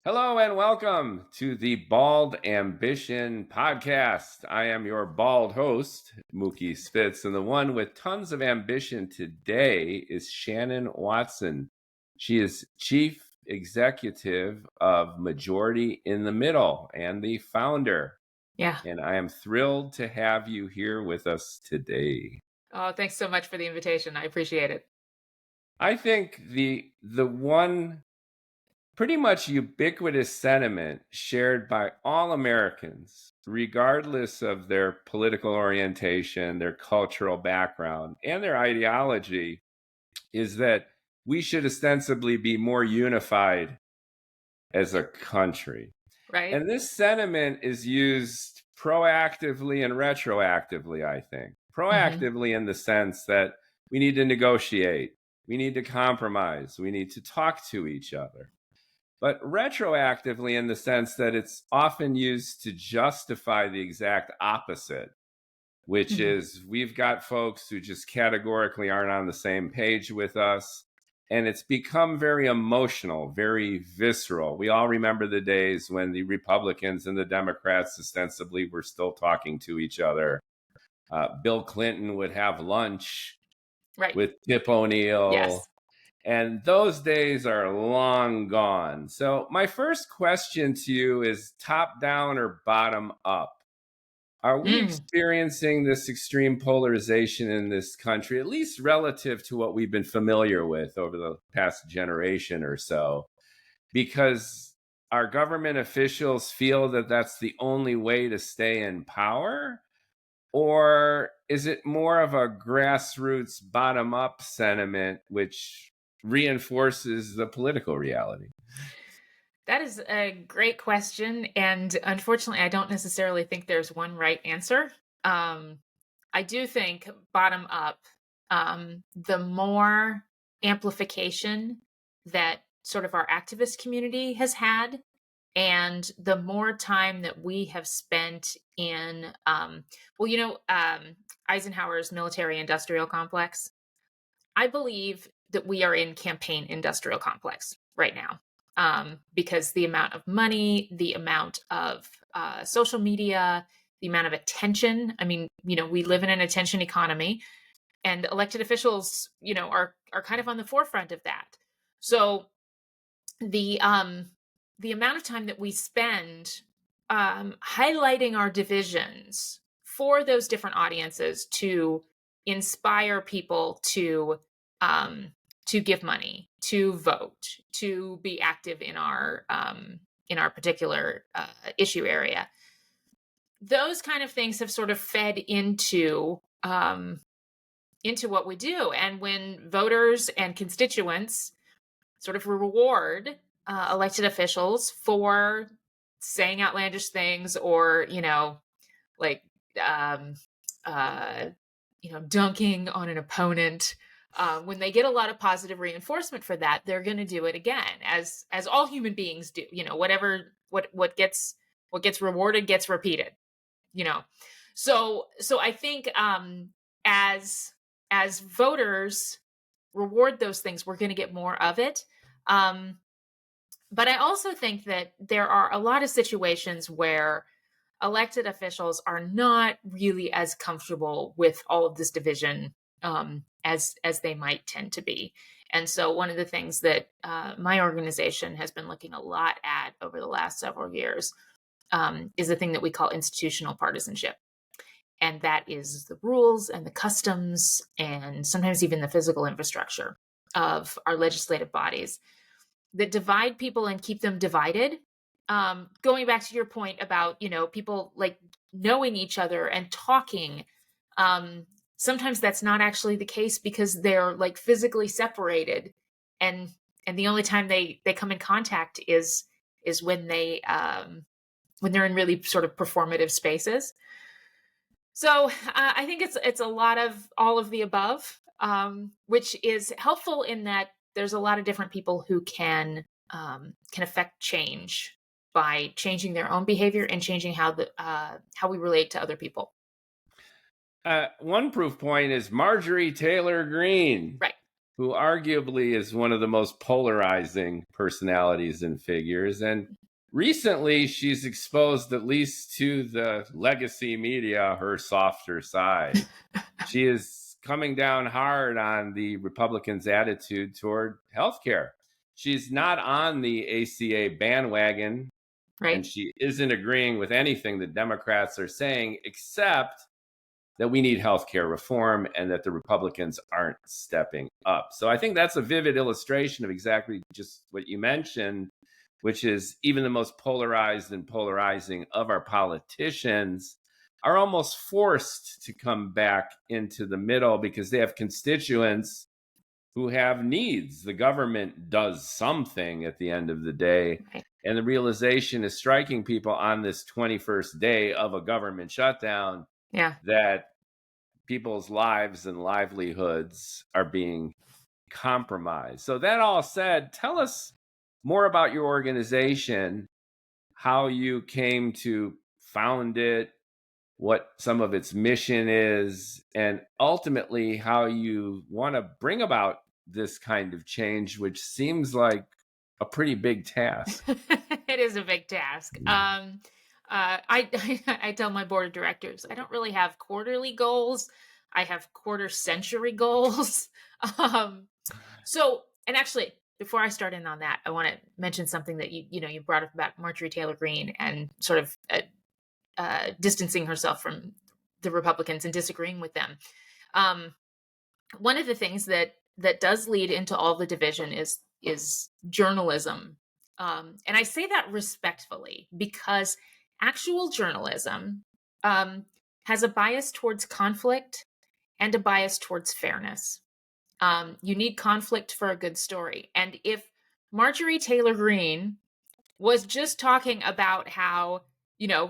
Hello and welcome to the Bald Ambition podcast. I am your bald host, Mookie Spitz, and the one with tons of ambition today is Shannon Watson. She is Chief Executive of Majority in the Middle and the founder. Yeah. And I am thrilled to have you here with us today. Oh, thanks so much for the invitation. I appreciate it. I think the one pretty much ubiquitous sentiment shared by all Americans, regardless of their political orientation, their cultural background, and their ideology, is that we should ostensibly be more unified as a country. Right? And this sentiment is used proactively and retroactively, I think. Hmm. Proactively in the sense that we need to negotiate, we need to compromise, we need to talk to each other, but retroactively in the sense that it's often used to justify the exact opposite, which Hmm. is we've got folks who just categorically aren't on the same page with us. And it's become very emotional, very visceral. We all remember the days when the Republicans and the Democrats ostensibly were still talking to each other. Bill Clinton would have lunch Right. with Tip O'Neill. Yes. And those days are long gone. So, my first question to you is top down or bottom up? Are we Mm. experiencing this extreme polarization in this country, at least relative to what we've been familiar with over the past generation or so? Because our government officials feel that that's the only way to stay in power? Or is it more of a grassroots bottom up sentiment, which reinforces the political reality? That is a great question. And unfortunately, I don't necessarily think there's one right answer. Um, I do think bottom up, the more amplification that sort of our activist community has had, and the more time that we have spent in, Eisenhower's military industrial complex. I believe that we are in campaign industrial complex right now, because the amount of money, the amount of social media, the amount of attention. I mean, we live in an attention economy, and elected officials, are kind of on the forefront of that. So the um, the amount of time that we spend highlighting our divisions for those different audiences to inspire people um, to give money, to vote, to be active in our particular issue area. Those kind of things have sort of fed into what we do, and when voters and constituents sort of reward elected officials for saying outlandish things, or like um, uh, dunking on an opponent. When they get a lot of positive reinforcement for that, they're going to do it again, as all human beings do. What gets rewarded gets repeated. You know, so I think as as voters reward those things, we're going to get more of it. Um, but I also think that there are a lot of situations where elected officials are not really as comfortable with all of this division, as they might tend to be. And so, one of the things that my organization has been looking a lot at over the last several years is a thing that we call institutional partisanship. And that is the rules and the customs, and sometimes even the physical infrastructure of our legislative bodies that divide people and keep them divided. Going back to your point about, people like knowing each other and talking, sometimes that's not actually the case because they're like physically separated, and the only time they come in contact is when they're in really sort of performative spaces. So I think it's a lot of all of the above, which is helpful in that there's a lot of different people who can affect change by changing their own behavior and changing how we relate to other people. One proof point is Marjorie Taylor Greene. Right. who arguably is one of the most polarizing personalities and figures. And recently, she's exposed, at least to the legacy media, her softer side. She is coming down hard on the Republicans' attitude toward healthcare. She's not on the ACA bandwagon, and Right. she isn't agreeing with anything the Democrats are saying, except that we need healthcare reform and that the Republicans aren't stepping up. So I think that's a vivid illustration of exactly just what you mentioned, which is even the most polarized and polarizing of our politicians are almost forced to come back into the middle because they have constituents who have needs. The government does something at the end of the day. Right. And the realization is striking people on this 21st day of a government shutdown Yeah. that people's lives and livelihoods are being compromised. So, that all said, tell us more about your organization, how you came to found it, what some of its mission is, and ultimately how you want to bring about this kind of change, which seems like a pretty big task. It is a big task. I tell my board of directors I don't really have quarterly goals. I have quarter century goals. um, and actually, before I start in on that, I want to mention something that you brought up about Marjorie Taylor Greene and sort of distancing herself from the Republicans and disagreeing with them. Um, One of the things that does lead into all the division is journalism, and I say that respectfully because actual journalism has a bias towards conflict and a bias towards fairness. You need conflict for a good story, and if Marjorie Taylor Greene was just talking about how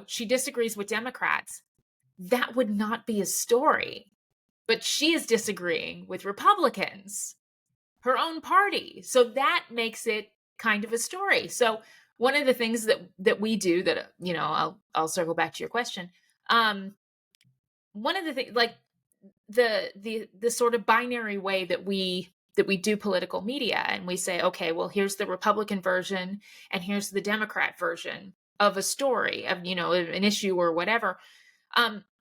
she disagrees with Democrats, that would not be a story. But she is disagreeing with Republicans, her own party. So that makes it kind of a story. So one of the things that we do that I'll circle back to your question. One of the things, like the sort of binary way that we do political media, and we say, okay, well, here's the Republican version and here's the Democrat version of a story, of an issue or whatever.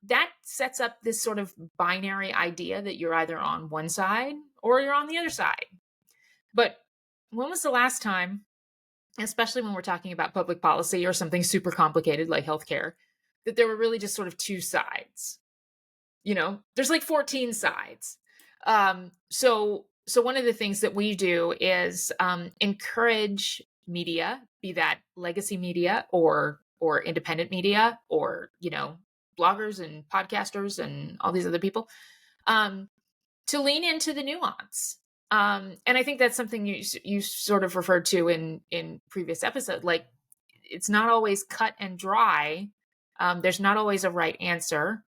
That sets up this sort of binary idea that you're either on one side or you're on the other side. But when was the last time, especially when we're talking about public policy or something super complicated like healthcare, that there were really just sort of two sides? There's like 14 sides. So one of the things that we do is encourage media, be that legacy media or independent media, or bloggers and podcasters and all these other people, to lean into the nuance. And I think that's something you sort of referred to in previous episode. Like, it's not always cut and dry. There's not always a right answer.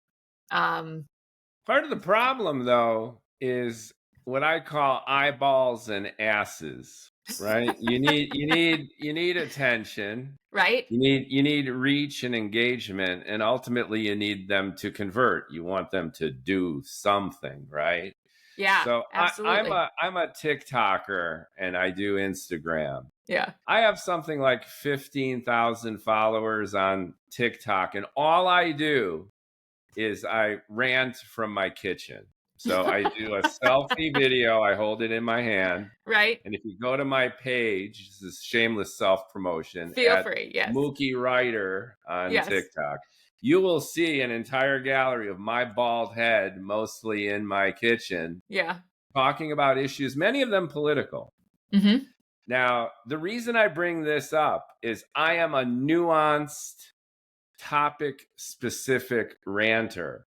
Part of the problem, though, is what I call eyeballs and asses, right? You need attention. Right? You need reach and engagement, and ultimately you need them to convert. You want them to do something, right? Yeah, So I'm absolutely. a TikToker and I do Instagram. Yeah. I have something like 15,000 followers on TikTok, and all I do is I rant from my kitchen. So I do a selfie video, I hold it in my hand. Right? And if you go to my page, this is shameless self promotion, Feel at free. Yes. Mookie Writer on Yes. TikTok, you will see an entire gallery of my bald head, mostly in my kitchen, Yeah. talking about issues, many of them political. Mm-hmm. Now, the reason I bring this up is I am a nuanced, topic specific ranter.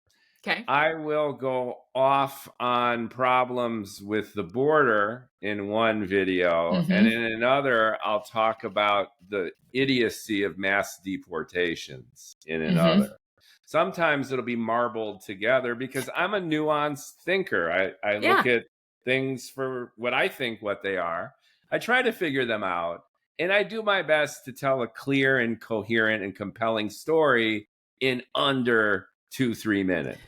Okay. I will go off on problems with the border in one video, and Mm-hmm. in another, I'll talk about the idiocy of mass deportations in Mm-hmm. another. Sometimes it'll be marbled together because I'm a nuanced thinker. I look Yeah. at things for what I think what they are. I try to figure them out, and I do my best to tell a clear and coherent and compelling story in under 2-3 minutes.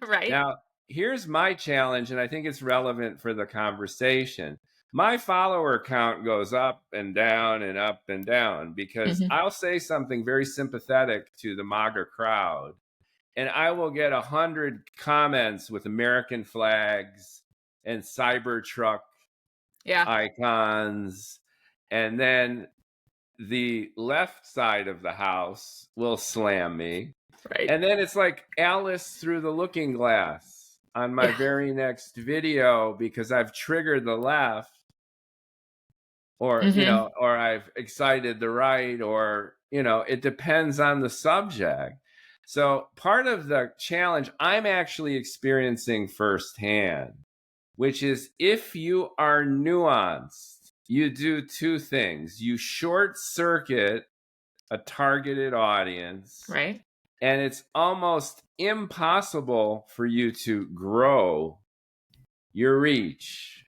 Right. Now, here's my challenge, and I think it's relevant for the conversation. My follower count goes up and down and up and down because Mhm. I'll say something very sympathetic to the MAGA crowd, and I will get 100 comments with American flags and Cybertruck Yeah. icons, and then the left side of the house will slam me. Right. And then it's like Alice through the looking glass on my Yeah. very next video because I've triggered the left, or, Mhm. or I've excited the right, or, it depends on the subject. So part of the challenge I'm actually experiencing firsthand, which is if you are nuanced, you do two things. You short circuit a targeted audience, Right. and it's almost impossible for you to grow your reach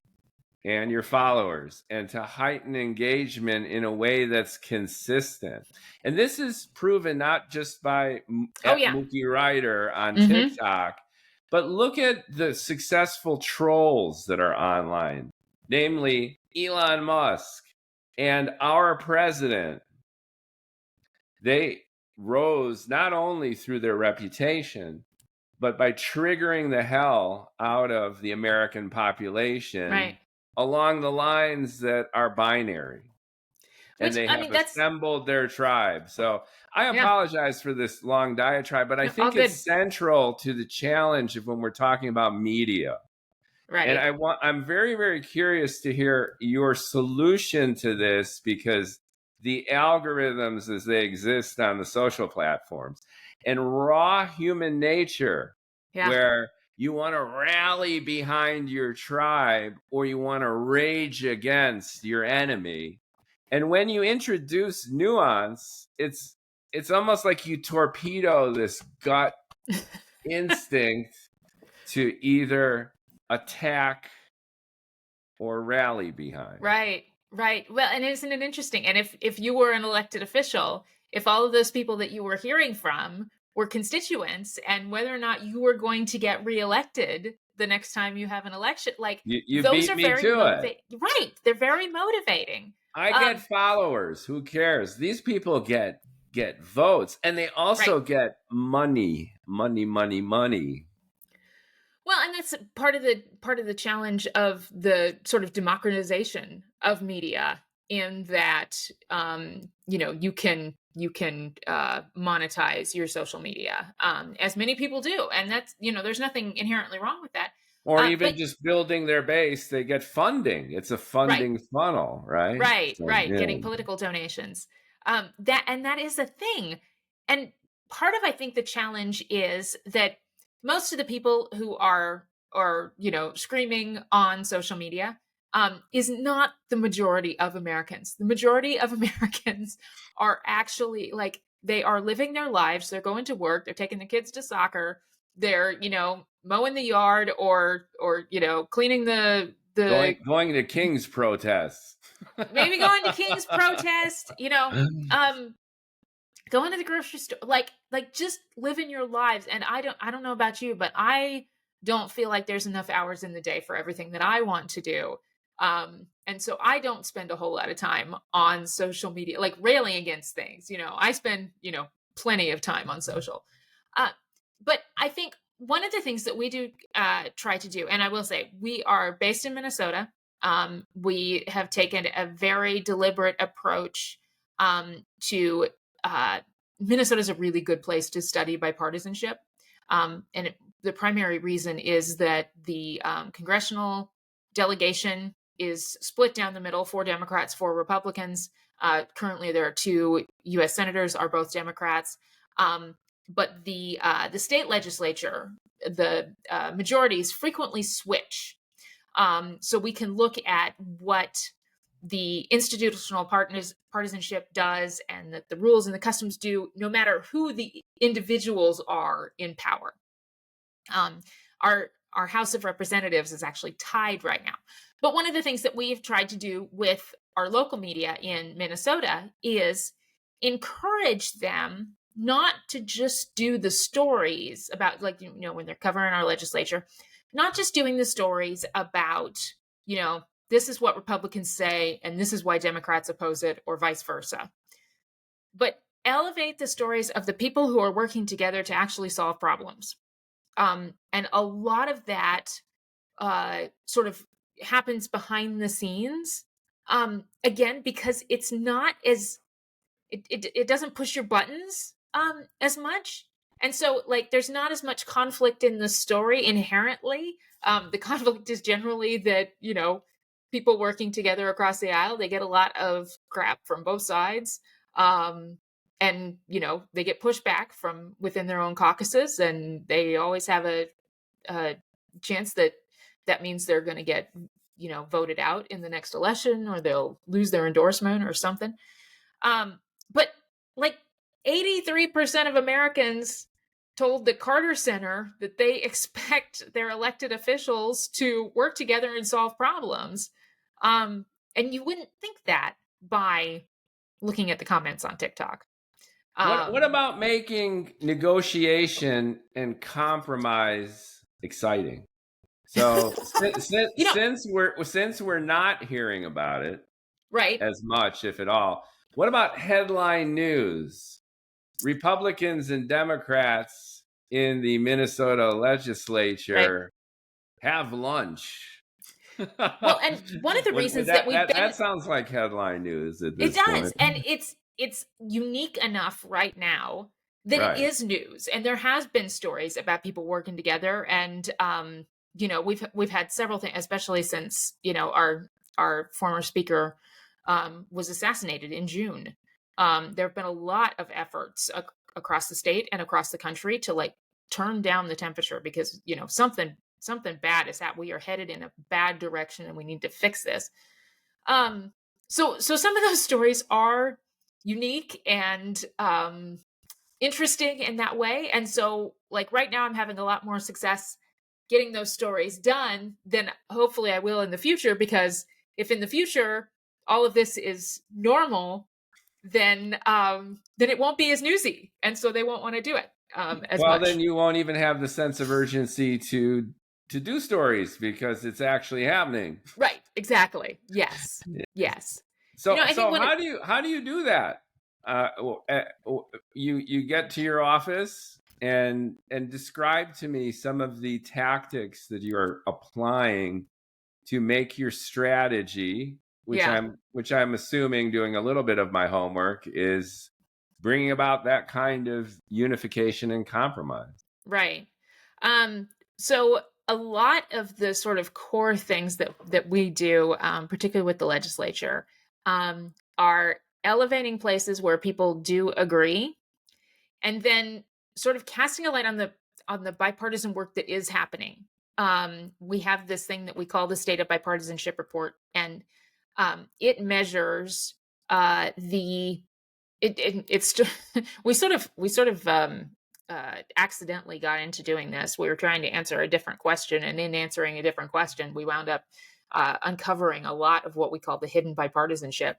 and your followers and to heighten engagement in a way that's consistent. And this is proven not just by Oh, at yeah. Mookie Ryder on Mhm. TikTok, but look at the successful trolls that are online, namely Elon Musk and our president. They rose not only through their reputation, but by triggering the hell out of the American Right. population along the lines that are binary. And Which, they I have mean, that's assembled their tribe. So I yeah. apologize for this long diatribe, but I No, all think good. it's central to the challenge of when we're talking about media. And Right. I'm very, very curious to hear your solution to this, because the algorithms as they exist on the social platforms and raw human nature, Yeah. where you want to rally behind your tribe or you want to rage against your enemy. And when you introduce nuance, it's almost like you torpedo this gut instinct to either attack or rally behind. Right. Right. Well, and isn't it interesting? And if you were an elected official, if all of those people that you were hearing from were constituents, and whether or not you were going to get reelected the next time you have an election, like You those beat are me very to it. motivating. Right. They're very motivating. I get Um, followers. Who cares? These people get votes, and they right. also get money, money, money, money. Well, and that's part of the challenge of the sort of democratization of media, in that you can monetize your social media, as many people do, and that's there's nothing inherently wrong with that. Or But even just building their base, they get funding. It's a right, funding funnel, right? right, So, right, yeah. getting political donations, that is a thing, and part of I think the challenge is that most of the people who are screaming on social media is not the majority of Americans. The majority of Americans are actually like they are living their lives. They're going to work. They're taking the kids to soccer. They're mowing the yard, or cleaning the Going to King's protests. maybe going to King's protest. Um, going to the grocery store, like just living your lives. And I don't know about you, but I don't feel like there's enough hours in the day for everything that I want to do. And so I don't spend a whole lot of time on social media, like railing against things. I spend plenty of time on social. uh, but I think one of the things that we do try to do, and I will say we are based in Minnesota. We have taken a very deliberate approach to Minnesota is a really good place to study bipartisanship. The primary reason is that the congressional delegation is split down the middle, 4 Democrats, 4 Republicans. Currently, there are 2 U.S. senators, are both Democrats. But the state legislature, the majorities frequently switch. So we can look at what the institutional partisanship does, and that the rules and the customs do, no matter who the individuals are in power. Um, our House of Representatives is actually tied right now. But one of the things that we've tried to do with our local media in Minnesota is encourage them not to just do the stories about, like, when they're covering our legislature, not just doing the stories about, this is what Republicans say and this is why Democrats oppose it, or vice versa, but elevate the stories of the people who are working together to actually solve problems. And a lot of that sort of happens behind the scenes. Again, because it's not as it doesn't push your buttons as much, and so like there's not as much conflict in the story inherently. The conflict is generally that people working together across the aisle, they get a lot of crap from both sides, and they get pushed back from within their own caucuses, and they always have a chance that means they're going to get voted out in the next election, or they'll lose their endorsement or something. But like 83% of Americans told the Carter Center that they expect their elected officials to work together and solve problems. And you wouldn't think that by looking at the comments on TikTok. What about making negotiation and compromise exciting? So since we're not hearing about it right, as much, if at all, what about headline news? Republicans and Democrats in the Minnesota legislature have lunch. well, and one of the reasons that we've been that sounds like headline news at it this does, point. and it's unique enough right now that Right. it is news, and there has been stories about people working together, and we've had several things, especially since our former speaker was assassinated in June. There have been a lot of efforts across the state and across the country to like turn down the temperature, because something bad is that we are headed in a bad direction and we need to fix this. So some of those stories are unique and interesting in that way. And so like right now I'm having a lot more success getting those stories done than hopefully I will in the future, because if in the future all of this is normal, then it won't be as newsy, and so they won't want to do it as Well, much. then you won't even have the sense of urgency to do stories because it's actually happening. Right, exactly. Yes. Yes. So I think how do you do that? You get to your office and describe to me some of the tactics that you are applying to make your strategy, which I'm assuming, doing a little bit of my homework, is bringing about that kind of unification and compromise. Right. So a lot of the sort of core things that we do, particularly with the legislature, are elevating places where people do agree, and then sort of casting a light on the bipartisan work that is happening. We have this thing that we call the State of Bipartisanship Report, and it measures it's we sort of accidentally got into doing this. We were trying to answer a different question, and in answering a different question, we wound up uncovering a lot of what we call the hidden bipartisanship,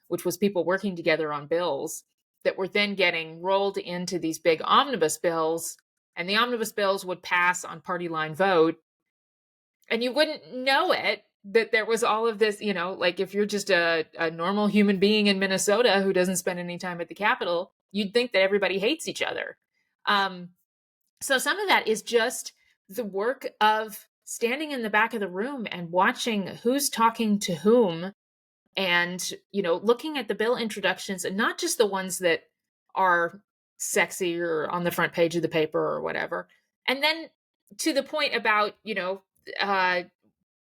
which was people working together on bills that were then getting rolled into these big omnibus bills, and the omnibus bills would pass on party line vote, and you wouldn't know it, that there was all of this, like if you're just a normal human being in Minnesota who doesn't spend any time at the Capitol, you'd think that everybody hates each other. So some of that is just the work of standing in the back of the room and watching who's talking to whom, and looking at the bill introductions, and not just the ones that are sexy or on the front page of the paper or whatever. And then to the point about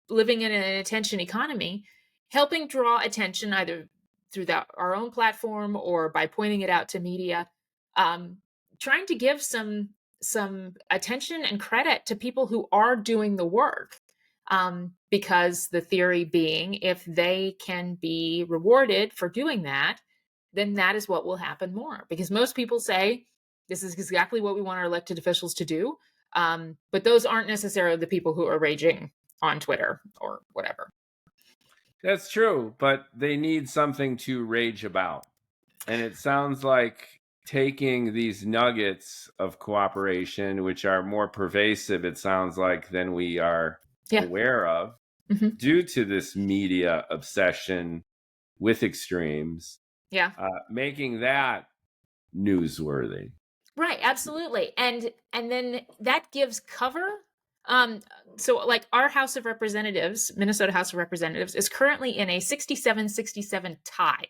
living in an attention economy, helping draw attention either through our own platform or by pointing it out to media, trying to give some attention and credit to people who are doing the work. Because the theory being, if they can be rewarded for doing that, then that is what will happen more. Because most people say, this is exactly what we want our elected officials to do. But those aren't necessarily the people who are raging on Twitter or whatever. That's true, but they need something to rage about. And it sounds like taking these nuggets of cooperation, which are more pervasive, it sounds like, than we are Yeah. aware of, Hmm. due to this media obsession with extremes, Yeah. making that newsworthy. Right, absolutely. And then that gives cover. Um, so like our House of Representatives, Minnesota House of Representatives, is currently in a 67-67 tie,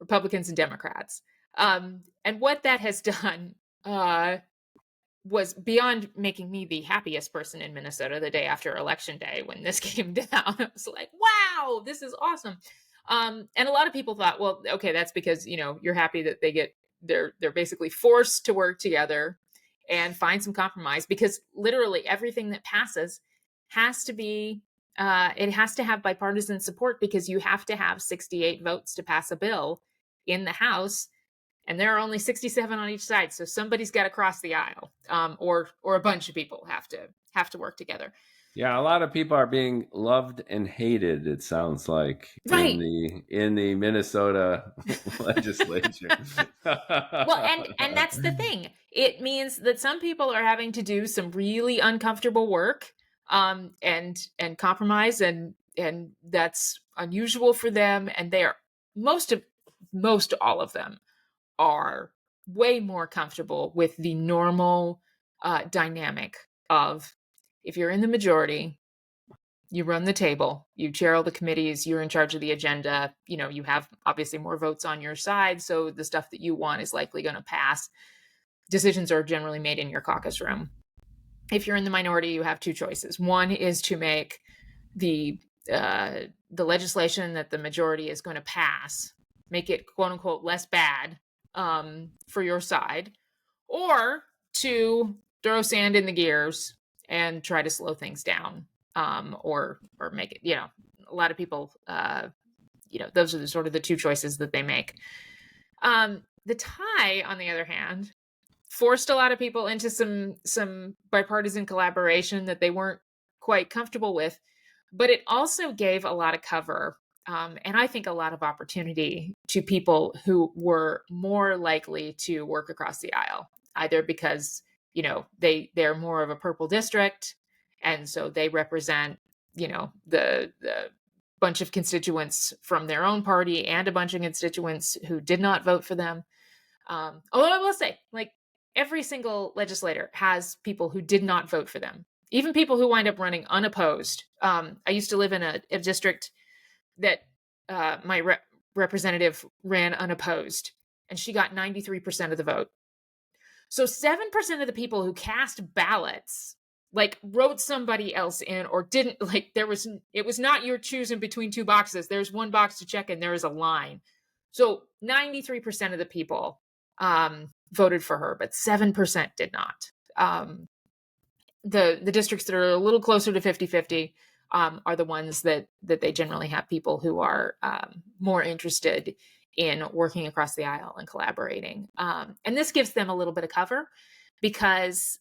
Republicans and Democrats. And what that has done was beyond making me the happiest person in Minnesota the day after election day when this came down. I was like, wow, this is awesome. And a lot of people thought, well, okay, that's because, you're happy that they're basically forced to work together and find some compromise, because literally everything that passes has to be it has to have bipartisan support, because you have to have 68 votes to pass a bill in the House, and there are only 67 on each side, so somebody's got to cross the aisle, or a bunch of people have to work together. Yeah, a lot of people are being loved and hated, it sounds like, in Right. the Minnesota legislature. Well, and that's the thing. It means that some people are having to do some really uncomfortable work, and compromise, and that's unusual for them. And they are most all of them are way more comfortable with the normal dynamic of, if you're in the majority, you run the table, you chair all the committees, you're in charge of the agenda, you have obviously more votes on your side, so the stuff that you want is likely going to pass. Decisions are generally made in your caucus room. If you're in the minority, you have two choices. One is to make the the legislation that the majority is going to pass, make it quote unquote less bad, for your side, or to throw sand in the gears and try to slow things down, or make it. A lot of people, those are the sort of the two choices that they make. The tie, on the other hand, forced a lot of people into some bipartisan collaboration that they weren't quite comfortable with, but it also gave a lot of cover, and I think a lot of opportunity to people who were more likely to work across the aisle, either because they're more of a purple district, and so they represent the bunch of constituents from their own party and a bunch of constituents who did not vote for them. Although I will say, like, every single legislator has people who did not vote for them, even people who wind up running unopposed. I used to live in a district that my representative ran unopposed, and she got 93% of the vote. So 7% of the people who cast ballots, like, wrote somebody else in, or didn't, like, it was not you're choosing between two boxes. There's one box to check and there is a line. So 93% of the people voted for her, but 7% did not. The districts that are a little closer to 50-50 are the ones that they generally have people who are more interested in working across the aisle and collaborating. And this gives them a little bit of cover, because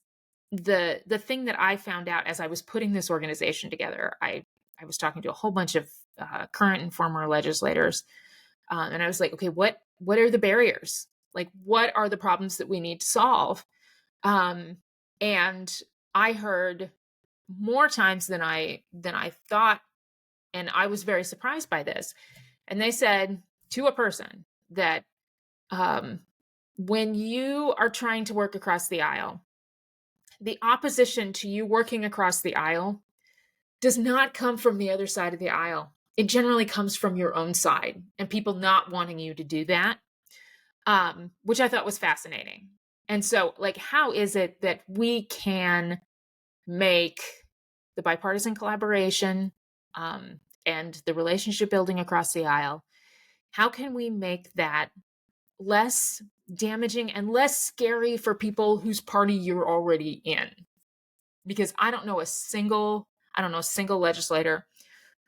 the thing that I found out as I was putting this organization together, I was talking to a whole bunch of current and former legislators, and I was like, okay, what are the barriers? Like, what are the problems that we need to solve? And I heard more times than I thought, and I was very surprised by this. And they said to a person that, when you are trying to work across the aisle, the opposition to you working across the aisle does not come from the other side of the aisle. It generally comes from your own side and people not wanting you to do that, which I thought was fascinating. And so, like, how is it that we can make the bipartisan collaboration, and the relationship building across the aisle, how can we make that less damaging and less scary for people whose party you're already in? Because I don't know a single legislator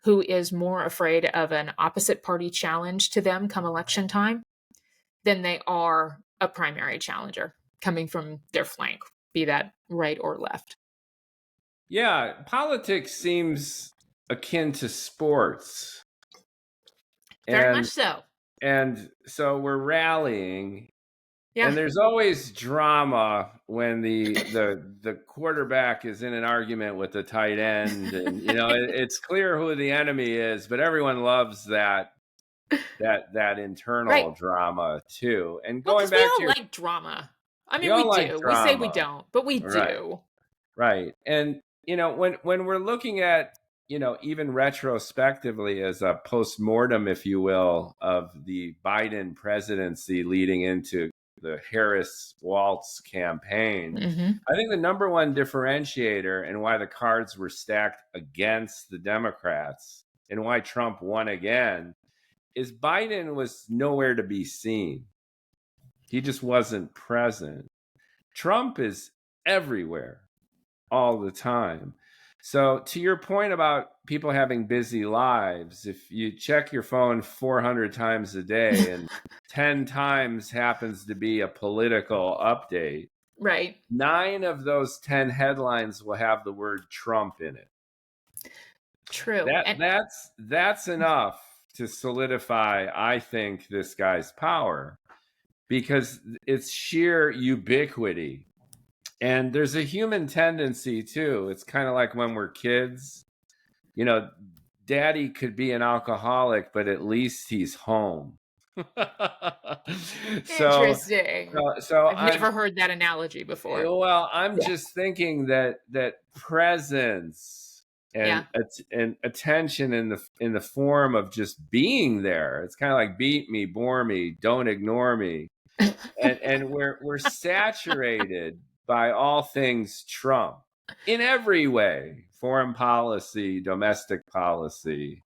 who is more afraid of an opposite party challenge to them come election time than they are a primary challenger coming from their flank, be that right or left. Yeah, politics seems akin to sports. Very much And so. and so we're rallying Yeah. And there's always drama when the quarterback is in an argument with the tight end, and it's clear who the enemy is, but everyone loves that Right. internal drama too. And Well, going because we back to all your, like drama. I we mean, we all like do. We say we drama, don't, but we right? do. Right. And when we're looking at, even retrospectively as a postmortem, if you will, of the Biden presidency leading into the Harris Waltz campaign, Hmm. I think the number one differentiator and why the cards were stacked against the Democrats and why Trump won again is Biden was nowhere to be seen. He just wasn't present. Trump is everywhere all the time. So, to your point about people having busy lives, if you check your phone 400 times a day and 10 times happens to be a political update, Right. 9 of those 10 headlines will have the word Trump in it. True. That And that's enough to solidify, I think, this guy's power because it's sheer ubiquity. And there's a human tendency too. It's kind of like when we're kids, you know, daddy could be an alcoholic, but at least he's home. so, interesting. so I've never heard that analogy before. I'm Yeah. just thinking that presence Yeah. and attention in the form of just being there. It's kind of like beat me, bore me, don't ignore me, and we're saturated by all things Trump in every way: foreign policy, domestic policy,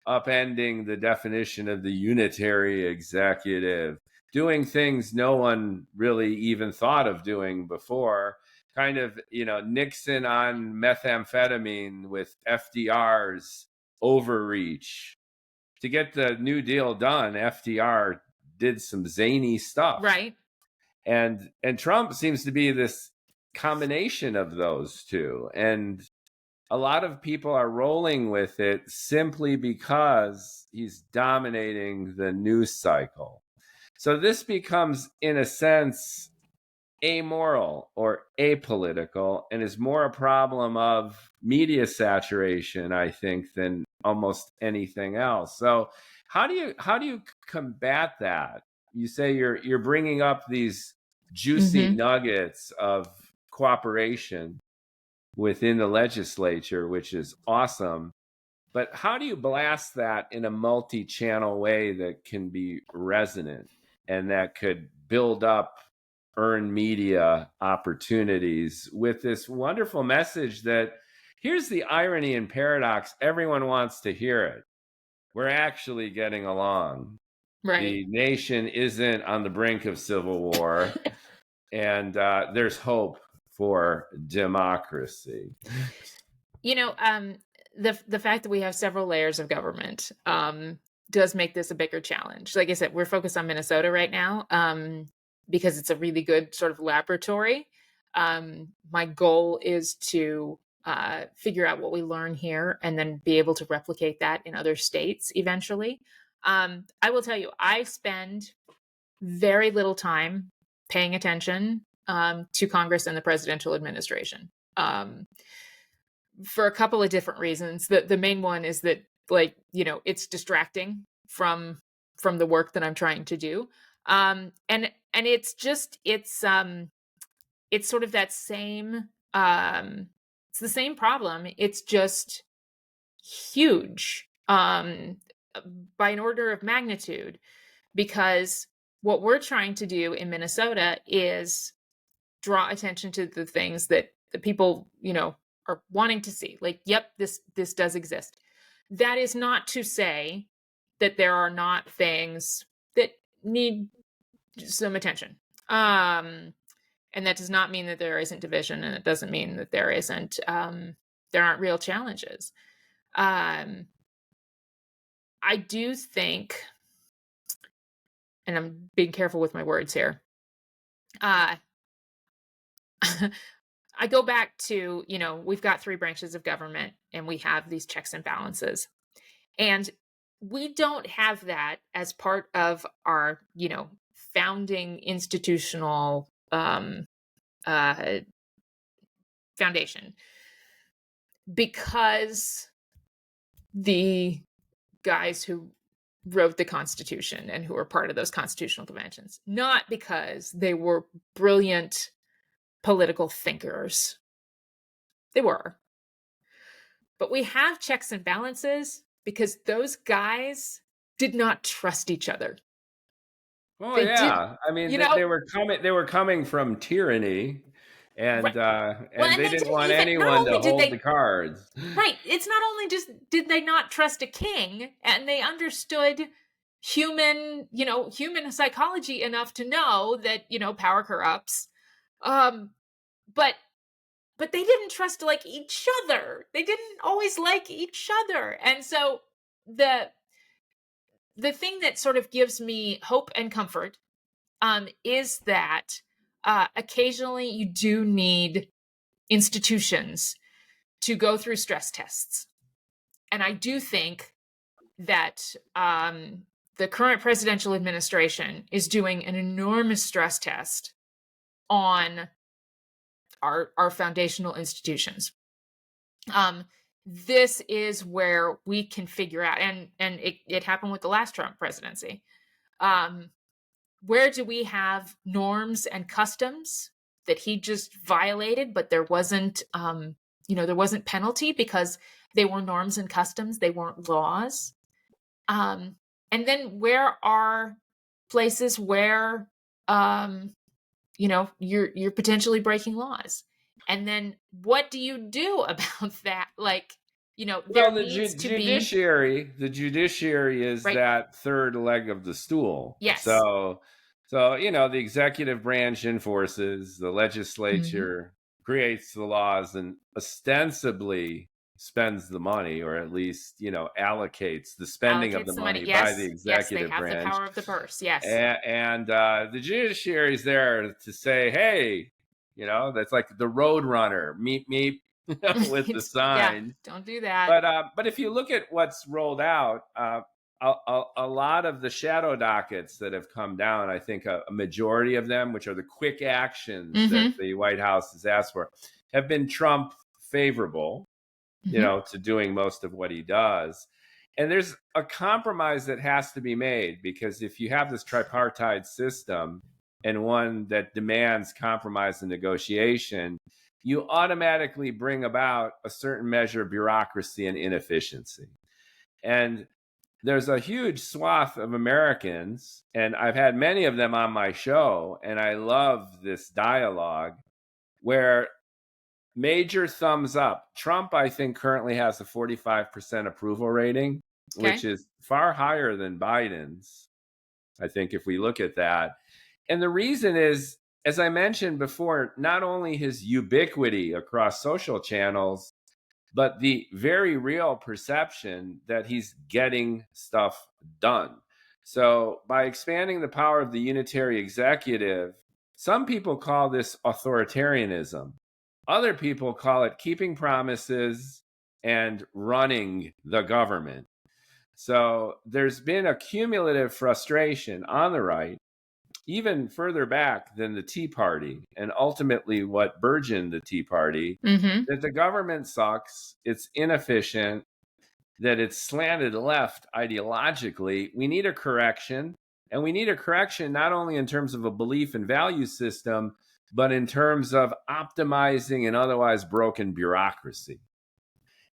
upending the definition of the unitary executive, doing things no one really even thought of doing before. Kind of, Nixon on methamphetamine with FDR's overreach. To get the New Deal done, FDR did some zany stuff. Right. And Trump seems to be this combination of those two. And a lot of people are rolling with it simply because he's dominating the news cycle. So this becomes, in a sense, amoral or apolitical and is more a problem of media saturation, I think, than almost anything else. So how do you combat that? You say you're bringing up these juicy Hmm. nuggets of cooperation within the legislature, which is awesome. But how do you blast that in a multi-channel way that can be resonant and that could build up earned media opportunities with this wonderful message that here's the irony and paradox: everyone wants to hear it. We're actually getting along. Right. The nation isn't on the brink of civil war, and there's hope for democracy. You know, the fact that we have several layers of government does make this a bigger challenge. Like I said, we're focused on Minnesota right now because it's a really good sort of laboratory. My goal is to figure out what we learn here and then be able to replicate that in other states eventually. I will tell you, I spend very little time paying attention to Congress and the presidential administration. For a couple of different reasons. The main one is that, like, it's distracting from the work that I'm trying to do. And it's sort of that same it's the same problem. It's just huge by an order of magnitude, because what we're trying to do in Minnesota is draw attention to the things that the people, are wanting to see. Like, yep, this does exist. That is not to say that there are not things that need some attention. And that does not mean that there isn't division, and it doesn't mean that there aren't real challenges. Um, I do think, and I'm being careful with my words here. Uh, I go back to, we've got three branches of government and we have these checks and balances. And we don't have that as part of our, founding institutional foundation, because the guys who wrote the Constitution and who were part of those constitutional conventions, not because they were brilliant political thinkers. They were. But we have checks and balances because those guys did not trust each other. Oh They did, yeah, I mean you know, they were coming from tyranny, right. Well, and and they they didn't didn't want even, not anyone to only did hold the they, cards. right, it's not only just did they not trust a king, and they understood human psychology enough to know that, power corrupts. Um, but they didn't trust like each other. They didn't always like each other. And so the thing that sort of gives me hope and comfort is that occasionally you do need institutions to go through stress tests. And I do think that the current presidential administration is doing an enormous stress test on our foundational institutions. This is where we can figure out, and it happened with the last Trump presidency. Where do we have norms and customs that he just violated, but there wasn't, there wasn't penalty because they were norms and customs, they weren't laws. And then where are places where, you're potentially breaking laws? And then what do you do about that? Like, there Well, the needs to be, judiciary is right? that third leg of the stool. Yes. So the executive branch enforces, the Hmm. legislature creates the laws and ostensibly spends the money, or at least allocates the spending of Allocates the the money. money by the Yes, they executive have the branch. power of the purse. Yes. And the judiciary is there to say, hey, that's like the road runner, meet me with the Yeah, sign. don't do that. But if you look at what's rolled out, a lot of the shadow dockets that have come down, I think a majority of them, which are the quick actions that Hmm. the White House has asked for, have been Trump favorable, Hmm. to doing most of what he does. And there's a compromise that has to be made, because if you have this tripartite system and one that demands compromise and negotiation, you automatically bring about a certain measure of bureaucracy and inefficiency. And there's a huge swath of Americans, and I've had many of them on my show, and I love this dialogue, where major thumbs up. Trump, I think, currently has a 45% approval rating, Okay. which is far higher than Biden's, I think, if we look at that. And the reason is, as I mentioned before, not only his ubiquity across social channels, but the very real perception that he's getting stuff done. So, by expanding the power of the unitary executive, some people call this authoritarianism. Other people call it keeping promises and running the government. So, there's been a cumulative frustration on the right, even further back than the Tea Party, and ultimately what burgeoned the Tea Party, Hmm. that the government sucks, it's inefficient, that it's slanted left ideologically. We need a correction. And we need a correction not only in terms of a belief and value system, but in terms of optimizing an otherwise broken bureaucracy.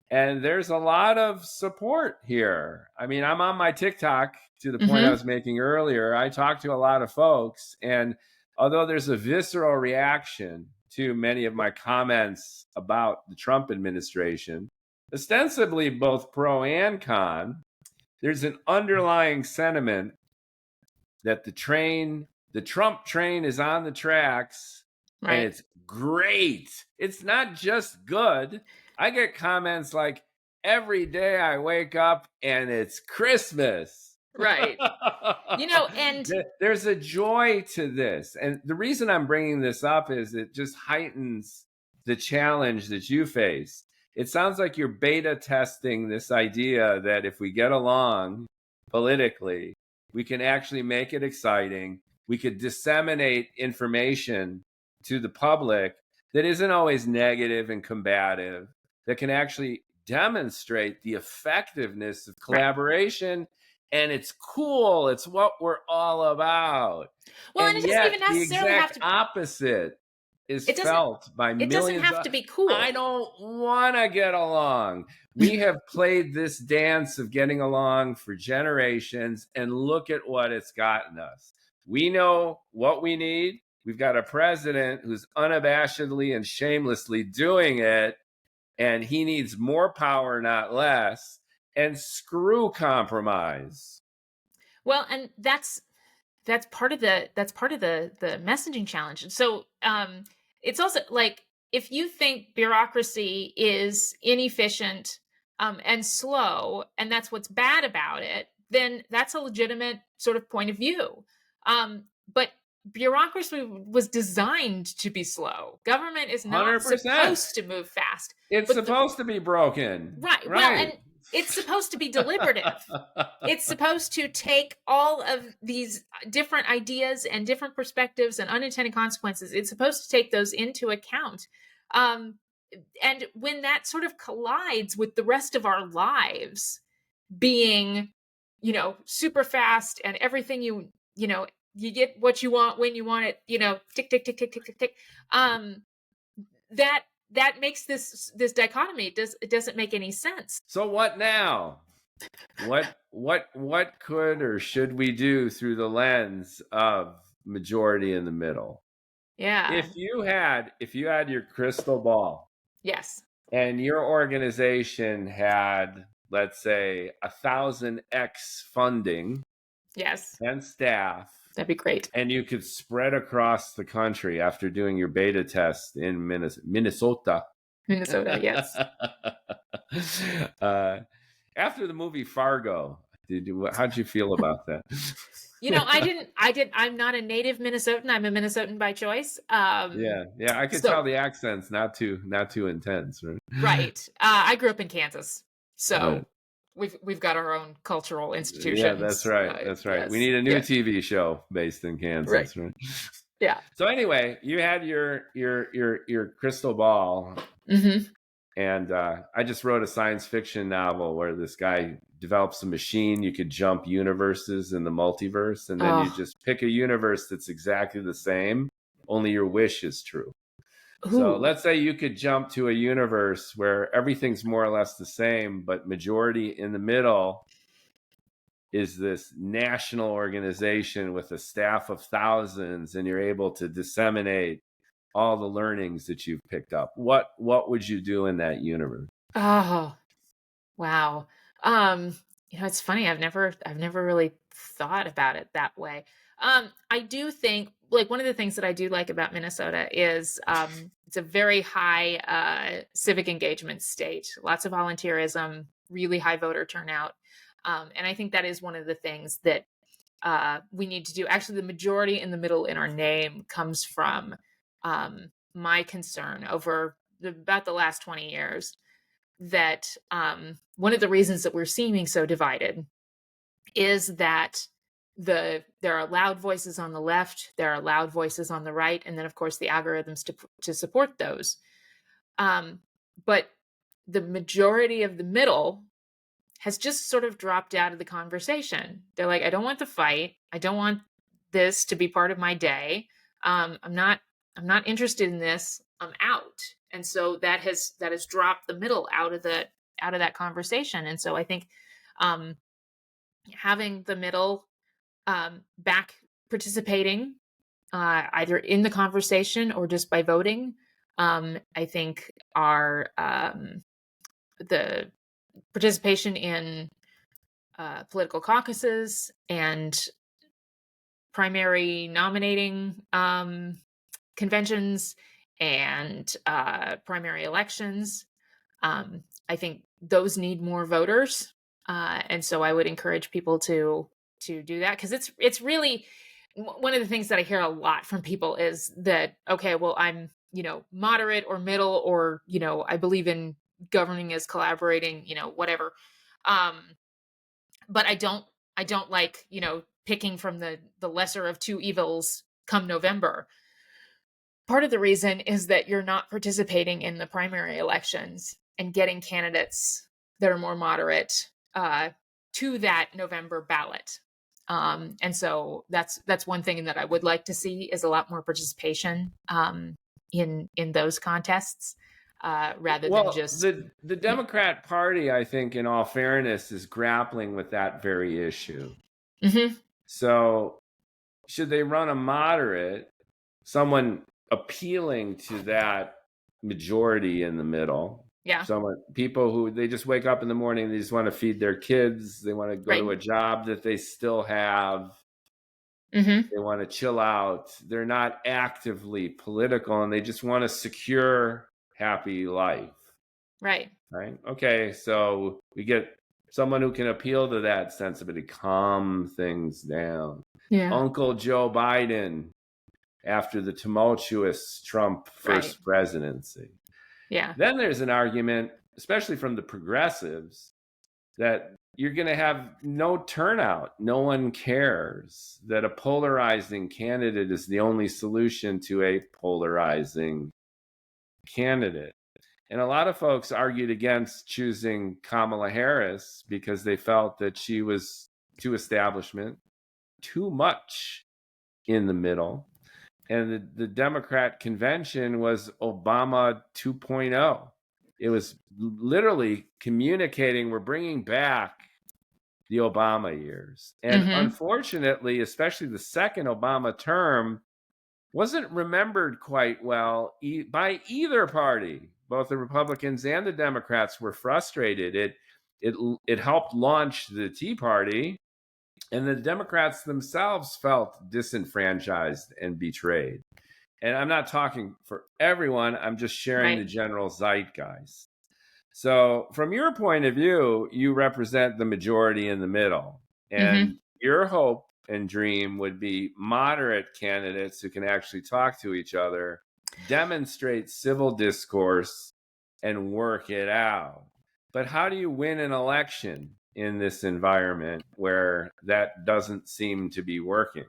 And there's a lot of support here. I mean, I'm on my TikTok, to the point I Hmm. was making earlier. I talk to a lot of folks, and although there's a visceral reaction to many of my comments about the Trump administration, ostensibly both pro and con, there's an underlying sentiment that the Trump train is on the tracks, and Right. it's great. It's not just good. I get comments like, every day I wake up and it's Christmas. Right. And There's a joy to this. And the reason I'm bringing this up is it just heightens the challenge that you face. It sounds like you're beta testing this idea that if we get along politically, we can actually make it exciting. we could disseminate information to the public that isn't always negative and combative, that can actually demonstrate the effectiveness of Right. collaboration. And it's cool. It's what we're all about. Well, and And it doesn't yet, even the necessarily have exact to. opposite is It doesn't. felt by It doesn't millions have of. to be I cool. don't want to get along. We have played this dance of getting along for generations, and look at what it's gotten us. We know what we need. We've got a president who's unabashedly and shamelessly doing it, and he needs more power, not less. And screw compromise. Well, and that's part of the messaging challenge. And so it's also like, if you think bureaucracy is inefficient and slow, and that's what's bad about it, then that's a legitimate sort of point of view. But bureaucracy was designed to be slow. Government is not 100%. supposed to move fast. It's But supposed to be broken. right, well, Right. and it's supposed to be deliberative. It's supposed to take all of these different ideas and different perspectives and unintended consequences. It's supposed to take those into account. Um, and when that sort of collides with the rest of our lives being, super fast, and everything you get what you want when you want it, tick, tick, tick, tick, tick, tick, tick. That makes this dichotomy. It doesn't make any sense. So what now? What could or should we do through the lens of majority in the middle? Yeah. If you had your crystal ball Yes. and your organization had, let's say, 1,000x funding Yes. and staff, That'd be great. and you could spread across the country after doing your beta test in Minnesota. Minnesota, yes. After the movie Fargo, how'd you feel about that? I'm not a native Minnesotan. I'm a Minnesotan by choice. Yeah, I could tell the accent's not too intense, right? Right. I grew up in Kansas, so Right. we've got our own cultural institutions. Yeah, that's right. That's right. Yes. We need a new TV show based in Kansas, right? Yeah. So anyway, you had your crystal ball, and I just wrote a science fiction novel where this guy develops a machine you could jump universes in the multiverse, and then you just pick a universe that's exactly the same, only your wish is true. Ooh. So let's say you could jump to a universe where everything's more or less the same, but majority in the middle is this national organization with a staff of thousands, and you're able to disseminate all the learnings that you've picked up. What would you do in that universe? Oh, wow. It's funny. I've never really thought about it that way. I do think, like, one of the things that I do like about Minnesota is it's a very high civic engagement state. Lots of volunteerism, really high voter turnout. And I think that is one of the things that we need to do. Actually, the majority in the middle in our name comes from my concern over about the last 20 years that one of the reasons that we're seeming so divided is that there are loud voices on the left, there are loud voices on the right, and then of course the algorithms to support those. But the majority of the middle has just sort of dropped out of the conversation. They're like, I don't want the fight. I don't want this to be part of my day. I'm not interested in this. I'm out. And so that has dropped the middle out of that conversation. And so I think having the middle back participating either in the conversation or just by voting, I think are the participation in political caucuses and primary nominating conventions and primary elections. I think those need more voters, and so I would encourage people to do that, because it's really one of the things that I hear a lot from people is that, okay, well, I'm moderate or middle, or I believe in governing as collaborating, whatever, but I don't I don't like, picking from the lesser of two evils come November. Part of the reason is that you're not participating in the primary elections and getting candidates that are more moderate to that November ballot. And so that's one thing that I would like to see is a lot more participation in those contests rather than Well, just. the Democrat Party, I think, in all fairness, is grappling with that very issue. Mm-hmm. So, should they run a moderate, someone appealing to that majority in the middle? Yeah. People who they just wake up in the morning, they just want to feed their kids, they want to go to Right. a job that they still have, Mm-hmm. they want to chill out, they're not actively political, and they just want a secure, happy life. Right. Right. Okay. So we get someone who can appeal to that sensibility, calm things down. Yeah. Uncle Joe Biden after the tumultuous Trump Right. first presidency. Yeah. Then there's an argument, especially from the progressives, that you're going to have no turnout. No one cares, that a polarizing candidate is the only solution to a polarizing candidate. And a lot of folks argued against choosing Kamala Harris because they felt that she was too establishment, too much in the middle. And the Democrat convention was Obama 2.0. It was literally communicating, we're bringing back the Obama years. And Mm-hmm. unfortunately, especially the second Obama term, wasn't remembered quite well by either party. Both the Republicans and the Democrats were frustrated. It helped launch the Tea Party, and the Democrats themselves felt disenfranchised and betrayed. And I'm not talking for everyone, I'm just sharing the Right. general zeitgeist. So, from your point of view, you represent the majority in the middle. Mm-hmm. And your hope and dream would be moderate candidates who can actually talk to each other, demonstrate civil discourse, and work it out. But how do you win an election in this environment where that doesn't seem to be working?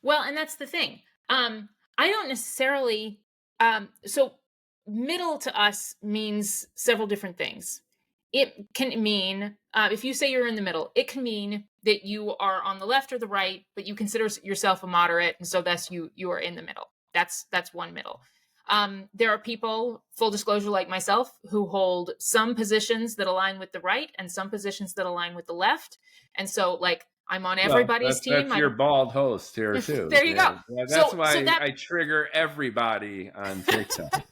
Well, and that's the thing. I don't necessarily. So, middle to us means several different things. It can mean, if you say you're in the middle, it can mean that you are on the left or the right, but you consider yourself a moderate, and so that's you are in the middle. That's one middle. There are people, full disclosure, like myself, who hold some positions that align with the right and some positions that align with the left, and so like I'm on Well, everybody's team. that's I your don't. bald host here too. There you go. Yeah, that's So why that I trigger everybody on TikTok.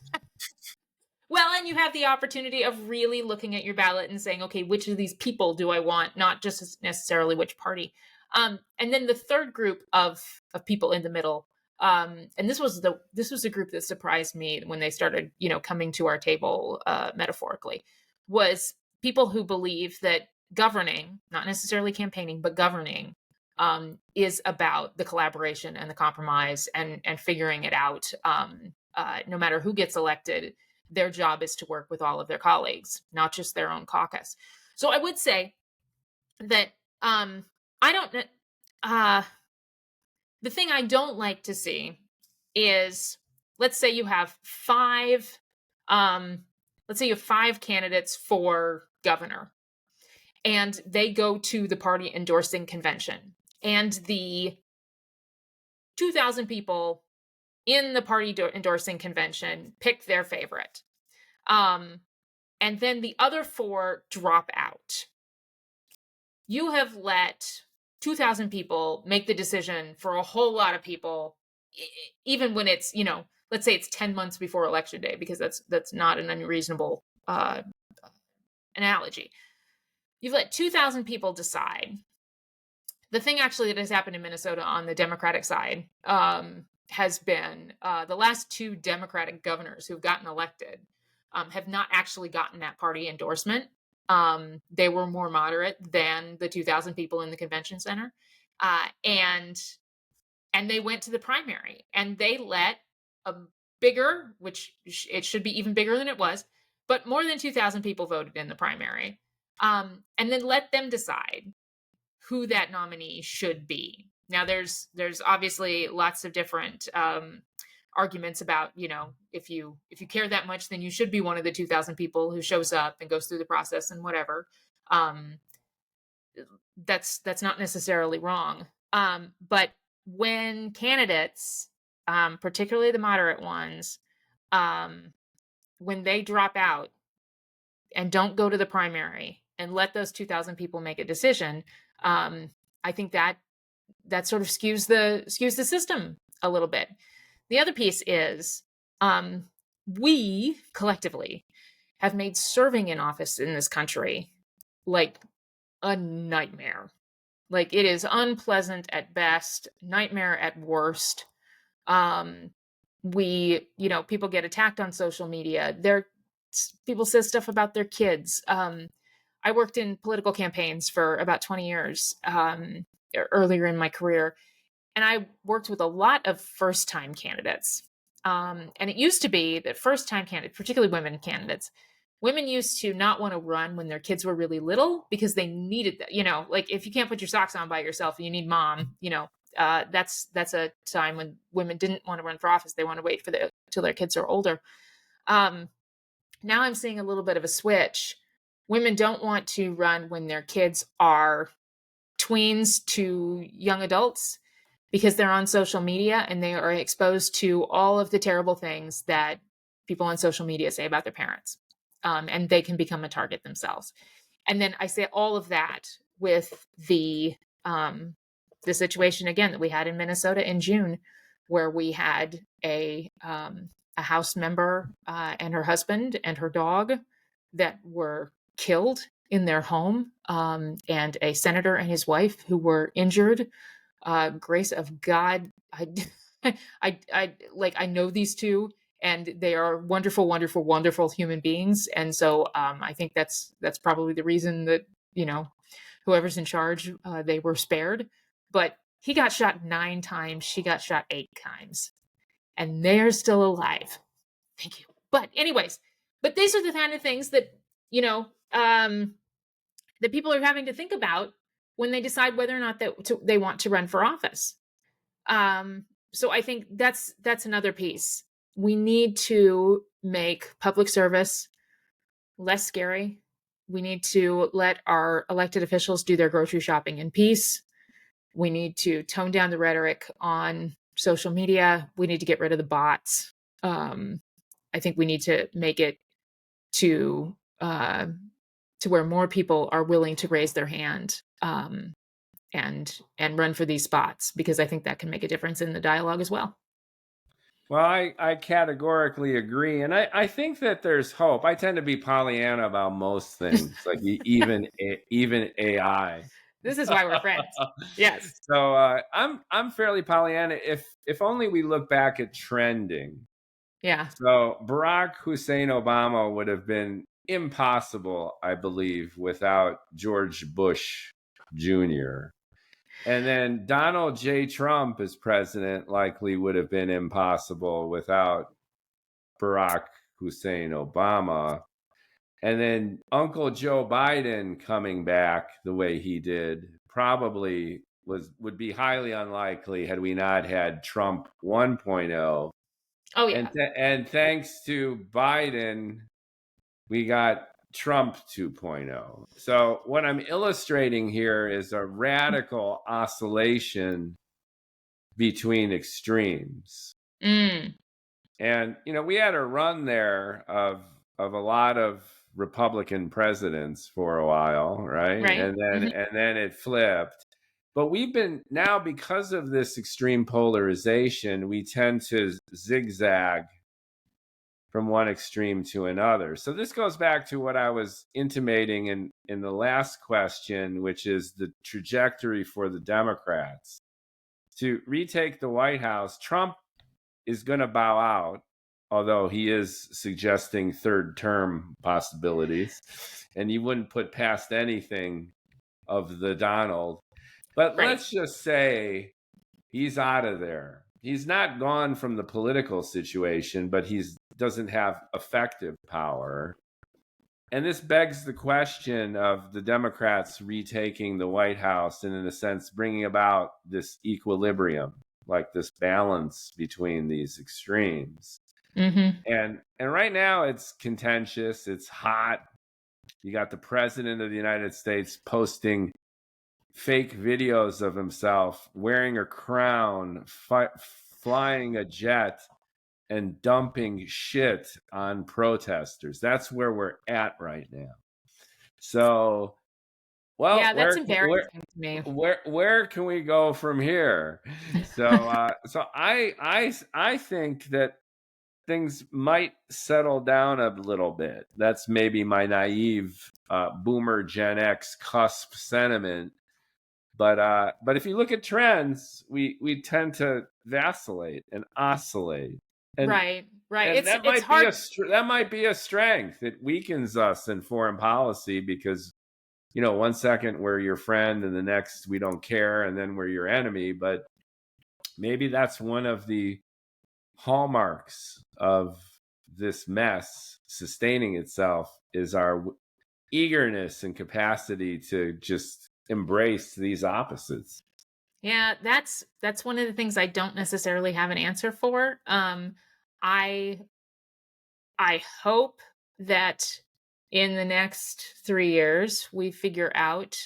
well, and you have the opportunity of really looking at your ballot and saying, okay, which of these people do I want, not just necessarily which party. And then the third group of people in the middle, and this was a group that surprised me when they started, coming to our table, metaphorically, was people who believe that governing, not necessarily campaigning, but governing, is about the collaboration and the compromise and figuring it out. No matter who gets elected, their job is to work with all of their colleagues, not just their own caucus. So I would say that I don't. The thing I don't like to see is, let's say you have five. Let's say you have five candidates for governor, and they go to the party endorsing convention, and the 2,000 people in the party endorsing convention pick their favorite. And then the other four drop out. You have let 2,000 people make the decision for a whole lot of people, even when it's, let's say it's 10 months before election day, because that's not an unreasonable analogy. You've let 2,000 people decide. The thing actually that has happened in Minnesota on the Democratic side has been the last two Democratic governors who've gotten elected have not actually gotten that party endorsement. They were more moderate than the 2,000 people in the convention center. And they went to the primary, and they let a bigger, which it should be even bigger than it was, but more than 2,000 people voted in the primary. And then let them decide who that nominee should be. Now, there's obviously lots of different arguments about, if you care that much, then you should be one of the 2,000 people who shows up and goes through the process and whatever. That's not necessarily wrong. But when candidates, particularly the moderate ones, when they drop out and don't go to the primary and let those 2,000 people make a decision, I think that sort of skews the system a little bit. The other piece is we collectively have made serving in office in this country like a nightmare. Like, it is unpleasant at best, nightmare at worst. People get attacked on social media. People say stuff about their kids. I worked in political campaigns for about 20 years earlier in my career, and I worked with a lot of first-time candidates. And it used to be that first-time candidates, particularly women used to not want to run when their kids were really little because they needed that. Like, if you can't put your socks on by yourself, you need mom. That's a time when women didn't want to run for office. They want to wait till their kids are older. Now I'm seeing a little bit of a switch. Women don't want to run when their kids are tweens to young adults because they're on social media and they are exposed to all of the terrible things that people on social media say about their parents. And they can become a target themselves. And then I say all of that with the situation again that we had in Minnesota in June, where we had a House member and her husband and her dog that were killed in their home, and a senator and his wife who were injured. Grace of God, I know these two, and they are wonderful, wonderful, wonderful human beings. And so I think that's probably the reason that whoever's in charge, they were spared. But he got shot 9 times. She got shot 8 times. And they're still alive. Thank you. But anyways, these are the kind of things that, that people are having to think about when they decide whether or not they want to run for office. So I think that's another piece. We need to make public service less scary. We need to let our elected officials do their grocery shopping in peace. We need to tone down the rhetoric on social media. We need to get rid of the bots. I think we need to make it to where more people are willing to raise their hand and run for these spots, because I think that can make a difference in the dialogue as well. Well, I categorically agree. And I think that there's hope. I tend to be Pollyanna about most things, like even AI. This is why we're friends. Yes. So I'm fairly Pollyanna if only we look back at trending. Yeah. So Barack Hussein Obama would have been impossible, I believe, without George Bush Jr. And then Donald J. Trump as president likely would have been impossible without Barack Hussein Obama. And then Uncle Joe Biden coming back the way he did probably would be highly unlikely had we not had Trump 1.0. Oh, yeah. And thanks to Biden, we got Trump 2.0. So what I'm illustrating here is a radical oscillation between extremes. Mm. And, we had a run there of a lot of Republican presidents for a while, right? And then it flipped. But we've been now, because of this extreme polarization, we tend to zigzag from one extreme to another. So this goes back to what I was intimating in the last question, which is the trajectory for the Democrats. To retake the White House, Trump is going to bow out, although he is suggesting third term possibilities. And you wouldn't put past anything of the Donald. But let's just say he's out of there. He's not gone from the political situation, but he doesn't have effective power. And this begs the question of the Democrats retaking the White House and, in a sense, bringing about this equilibrium, like this balance between these extremes. Mm-hmm. And right now it's contentious, it's hot. You got the president of the United States posting fake videos of himself wearing a crown, flying a jet, and dumping shit on protesters. That's where we're at right now. So, well, Yeah, that's embarrassing to me. where can we go from here? So I think that things might settle down a little bit. That's maybe my naive boomer Gen X cusp sentiment. But if you look at trends, we tend to vacillate and oscillate, and Right, right. and It's hard. that might be a strength. It weakens us in foreign policy because, you know, one second we're your friend and the next we don't care, and then we're your enemy. But maybe that's one of the hallmarks of this mess sustaining itself is our eagerness and capacity to just embrace these opposites. Yeah, that's one of the things I don't necessarily have an answer for. I I hope that in the next 3 years we figure out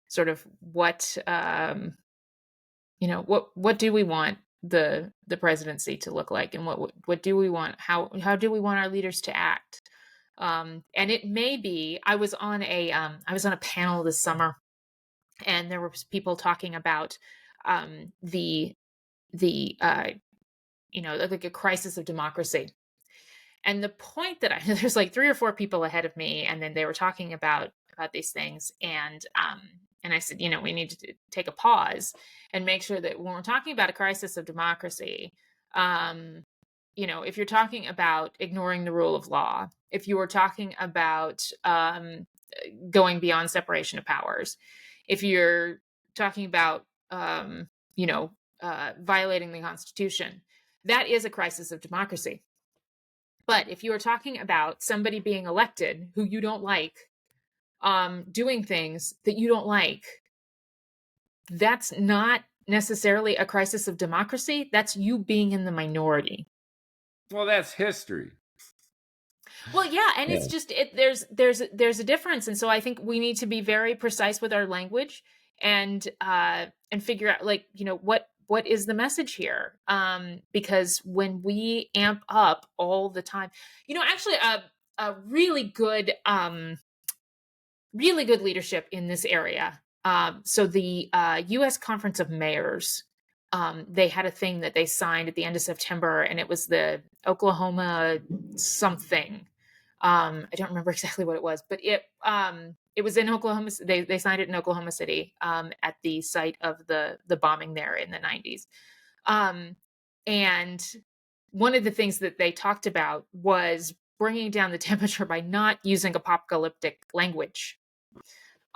sort of what what do we want the presidency to look like, and what do we want, how do we want our leaders to act. And it may be, I was on a panel this summer, and there were people talking about the like a crisis of democracy. And the point that there's like 3 or 4 people ahead of me, and then they were talking about these things, and I said, we need to take a pause and make sure that when we're talking about a crisis of democracy, if you're talking about ignoring the rule of law, if you are talking about going beyond separation of powers, if you're talking about violating the Constitution, that is a crisis of democracy. But if you are talking about somebody being elected who you don't like, doing things that you don't like, that's not necessarily a crisis of democracy. That's you being in the minority. Well, that's history. Well, yeah, and it's just there's a difference, and so I think we need to be very precise with our language and figure out, like, what is the message here, because when we amp up all the time, actually a really good leadership in this area. So the U.S. Conference of Mayors, they had a thing that they signed at the end of September, and it was the Oklahoma something. I don't remember exactly what it was, but it was in Oklahoma. They signed it in Oklahoma City, at the site of the bombing there in the 90s. And one of the things that they talked about was bringing down the temperature by not using apocalyptic language,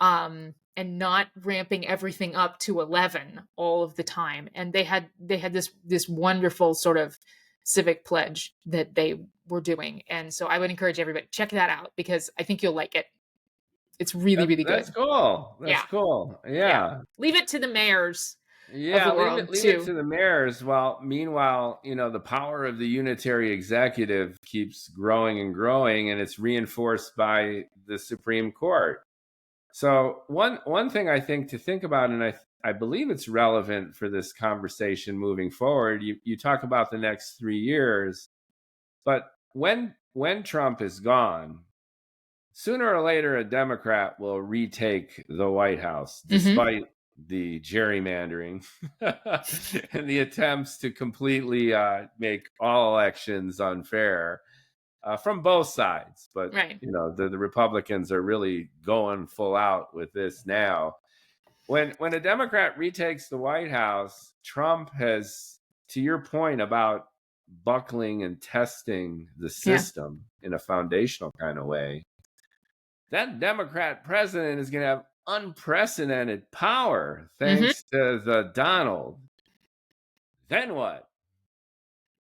and not ramping everything up to 11 all of the time. And they had this wonderful sort of civic pledge that they were doing. And so I would encourage everybody, check that out, because I think you'll like it. It's really, really good. That's cool. That's cool. Yeah. Leave it to the mayors Yeah, of the world leave it to the mayors. Well, meanwhile, the power of the unitary executive keeps growing and growing, and it's reinforced by the Supreme Court. So one thing I think to think about, and I believe it's relevant for this conversation moving forward. You talk about the next 3 years, but when Trump is gone, sooner or later a Democrat will retake the White House, despite the gerrymandering and the attempts to completely make all elections unfair. From both sides, but Right. The Republicans are really going full out with this now. When a Democrat retakes the White House, Trump has, to your point about buckling and testing the system in a foundational kind of way, that Democrat president is going to have unprecedented power thanks to the Donald. Then what?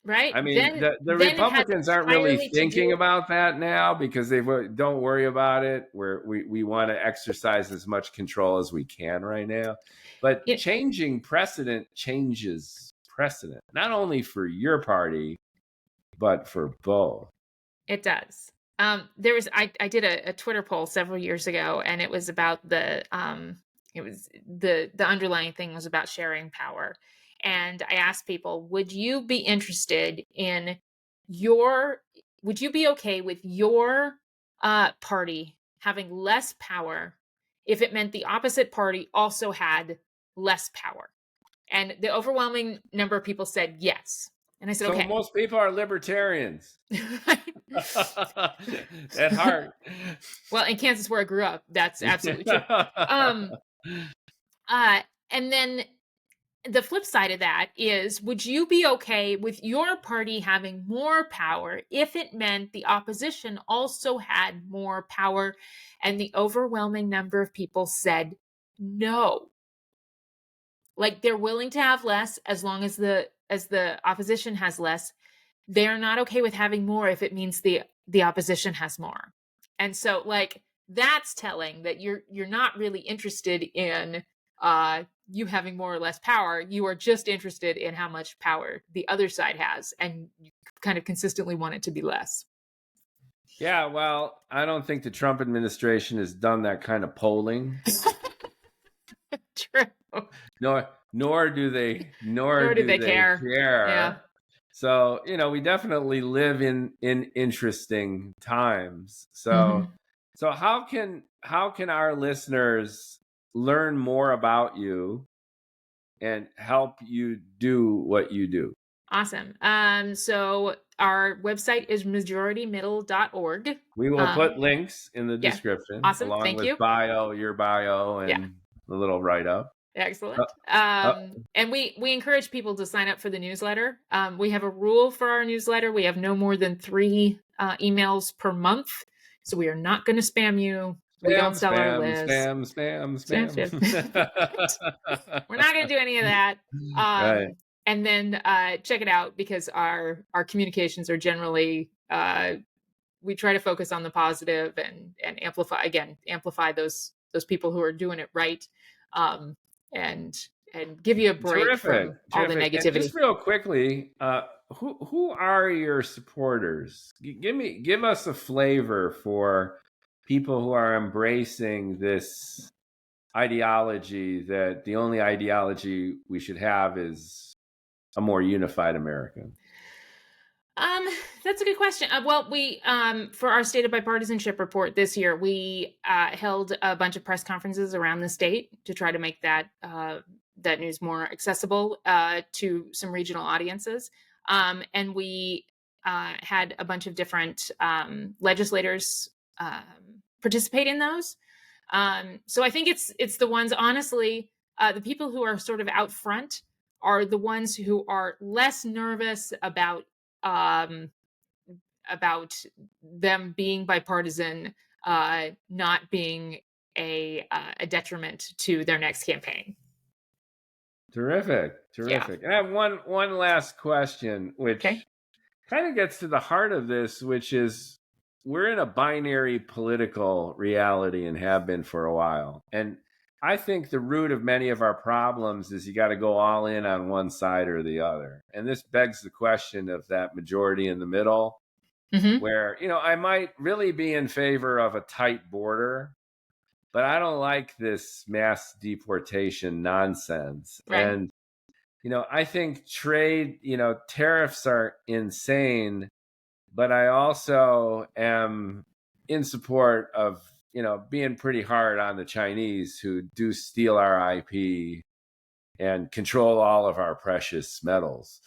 Right. I mean, the Then it has Republicans aren't really entirely to thinking do. about that now because they don't worry about it. We want to exercise as much control as we can right now. But It, changing precedent changes precedent, not only for your party, but for both. it does. There was I did a Twitter poll several years ago, and it was about the underlying thing was about sharing power. And I asked people, would you be interested in your would you be okay with your party having less power if it meant the opposite party also had less power? And the overwhelming number of people said yes. And I said, So okay. most people are libertarians at heart. Well, in Kansas, where I grew up, that's absolutely true. Um, and then the flip side of that is, would you be okay with your party having more power if it meant the opposition also had more power? And the overwhelming number of people said no. Like, they're willing to have less as long as the opposition has less. They're not okay with having more if it means the opposition has more. And so, like, that's telling that you're not really interested in you having more or less power. You are just interested in how much power the other side has, and you kind of consistently want it to be less. Yeah, well, I don't think the Trump administration has done that kind of polling. True. Nor do they Nor do they care. Yeah. So, we definitely live in interesting times. So Mhm. so how can our listeners learn more about you and help you do what you do? Awesome. So our website is majoritymiddle.org. We will put links in the Yeah. description Awesome. along Thank with you. your bio, Yeah. and the little write up. Excellent. Uh, And we encourage people to sign up for the newsletter. We have a rule for our newsletter. We have no more than 3 emails per month. So we are not going to spam you. We don't sell our list. Spam, spam. We're not going to do any of that. Right. And then check it out, because our communications are generally we try to focus on the positive and amplify those people who are doing it right, um, and give you a break Terrific, from all the terrific. And just negativity. real quickly, who are your supporters? Give us a flavor for people who are embracing this ideology that the only ideology we should have is a more unified America. That's a good question. Well, we for our state of bipartisanship report this year, we held a bunch of press conferences around the state to try to make that that news more accessible to some regional audiences. And we had a bunch of different legislators participate in those. So I think it's the ones, honestly, the people who are sort of out front are the ones who are less nervous um, about them being bipartisan not being a detriment to their next campaign. Terrific. Yeah. I have one last question, which Okay. kind of gets to the heart of this, which is we're in a binary political reality and have been for a while. And I think the root of many of our problems is you got to go all in on one side or the other. And this begs the question of that majority in the middle, Mm-hmm. where, I might really be in favor of a tight border, but I don't like this mass deportation nonsense. Right. And, I think trade, tariffs are insane, but I also am in support of, being pretty hard on the Chinese who do steal our IP and control all of our precious metals.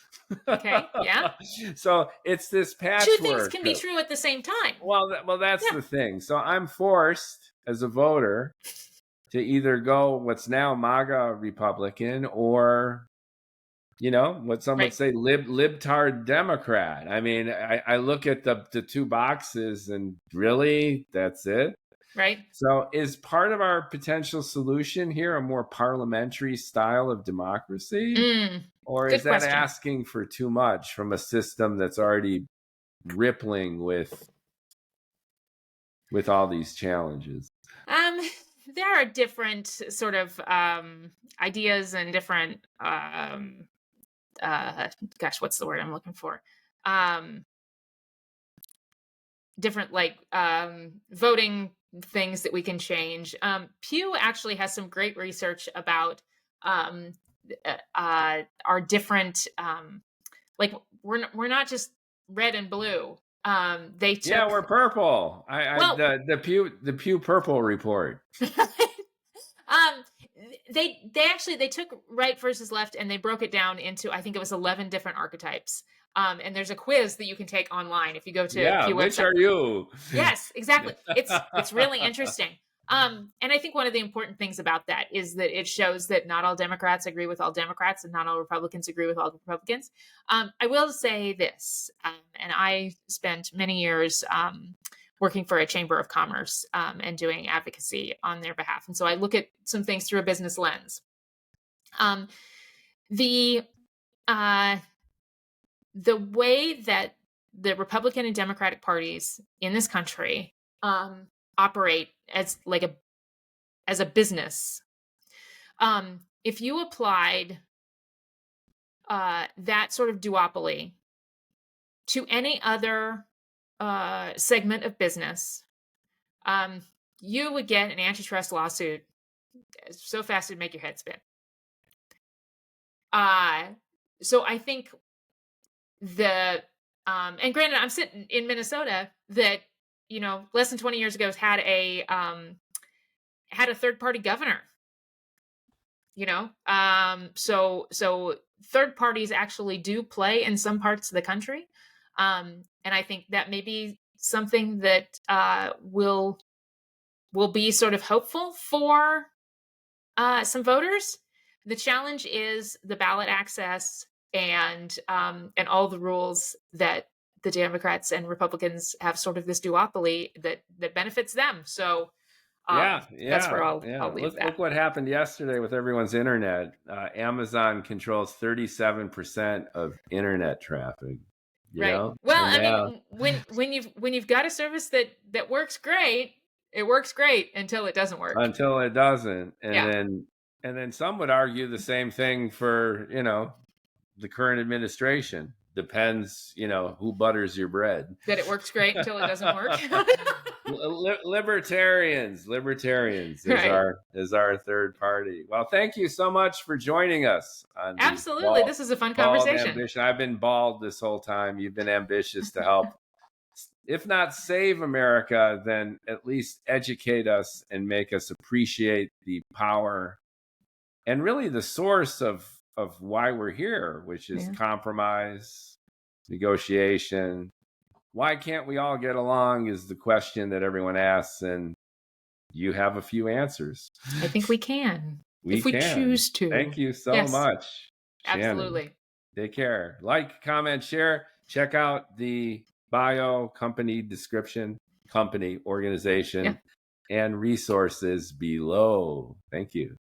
Okay. Yeah. So it's this Two things patchwork. can be true at the same time. Well, that's Yeah. the thing. So I'm forced as a voter to either go what's now MAGA Republican or, what some would Right. say libtard Democrat. I mean, I look at the 2 boxes and really that's it. Right. So is part of our potential solution here a more parliamentary style of democracy? Or is Good that question. asking for too much from a system that's already rippling with all these challenges? Um, there are different sort of ideas and different gosh, what's the word I'm looking for? Um, different like voting things that we can change. Pew actually has some great research about um, our different like we're not just red and blue. They Yeah, took we're purple. well The Pew Purple report. um they took right versus left and they broke it down into, I think it was 11 different archetypes. And there's a quiz that you can take online if you go to Yeah, Pew which website. are you? Yes, exactly. It's really interesting. And I think one of the important things about that is that it shows that not all Democrats agree with all Democrats and not all Republicans agree with all Republicans. I will say this, and I spent many years working for a chamber of commerce and doing advocacy on their behalf, and so I look at some things through a business lens. Um, the uh, the way that the Republican and Democratic parties in this country operate as a business. If you applied that sort of duopoly to any other segment of business, you would get an antitrust lawsuit so fast it'd make your head spin. So I think the and granted, I'm sitting in Minnesota that less than 20 years ago had a third party governor. So third parties actually do play in some parts of the country, and I think that may be something that will be sort of hopeful for some voters. The challenge is the ballot access and all the rules that the Democrats and Republicans have, sort of this duopoly that benefits them. So that's where I'll leave that. Look what happened yesterday with everyone's internet. Amazon controls 37% of internet traffic. Right. Well, And I now mean, when you've got a service that works great, it works great until it doesn't work. until it doesn't, Yeah. and then some would argue the same thing for the current administration. Depends, who butters your bread. That it works great until it doesn't work. Libertarians Right. is our third party. Well, thank you so much for joining us on the Absolutely. This is a fun bald conversation. ambition. I've been bald this whole time. You've been ambitious to help, if not save America, then at least educate us and make us appreciate the power and really the source of why we're here, which is compromise, negotiation. Why can't we all get along is the question that everyone asks, and you have a few answers. I think we can. If we choose to. Thank you so much, Shannon. Absolutely. Take care. Like, comment, share. Check out the bio, company description, company, organization, and resources below. Thank you.